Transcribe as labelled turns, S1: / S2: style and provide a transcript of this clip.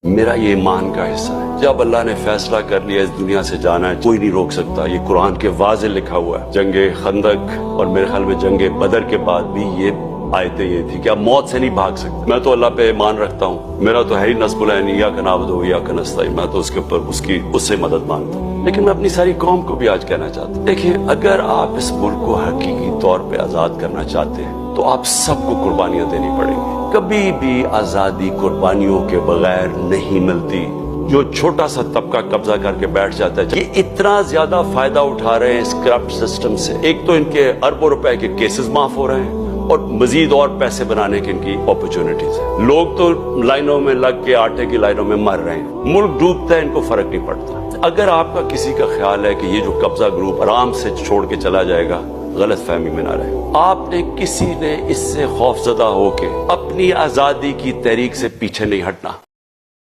S1: میرا یہ ایمان کا حصہ ہے، جب اللہ نے فیصلہ کر لیا اس دنیا سے جانا ہے کوئی نہیں روک سکتا۔ یہ قرآن کے واضح لکھا ہوا ہے۔ جنگ خندق اور میرے خیال میں جنگ بدر کے بعد بھی یہ آیتیں یہ تھی کہ آپ موت سے نہیں بھاگ سکتے۔ میں تو اللہ پہ ایمان رکھتا ہوں، میرا تو ہے ہی نصب العین ایاک نعبد و ایاک نستعین، میں تو اس کے اوپر اس سے مدد مانگتا ہوں۔ لیکن میں اپنی ساری قوم کو بھی آج کہنا چاہتا ہوں، دیکھیں اگر آپ اس ملک کو حقیقی طور پہ آزاد کرنا چاہتے ہیں تو آپ سب کو قربانیاں دینی پڑیں گی۔ کبھی بھی آزادی قربانیوں کے بغیر نہیں ملتی۔ جو چھوٹا سا طبقہ قبضہ کر کے بیٹھ جاتا ہے، یہ اتنا زیادہ فائدہ اٹھا رہے ہیں اس کرپٹ سسٹم سے۔ ایک تو ان کے اربوں روپے کے کیسز معاف ہو رہے ہیں اور مزید اور پیسے بنانے کی ان کی اپرچونٹیز ہیں۔ لوگ تو لائنوں میں لگ کے آٹے کی لائنوں میں مر رہے ہیں، ملک ڈوبتا ہے، ان کو فرق نہیں پڑتا۔ اگر آپ کا کسی کا خیال ہے کہ یہ جو قبضہ گروپ آرام سے چھوڑ کے چلا جائے گا، غلط فہمی میں نہ رہے۔ آپ نے کسی نے اس سے خوف زدہ ہو کے اپنی آزادی کی تحریک سے پیچھے نہیں ہٹنا۔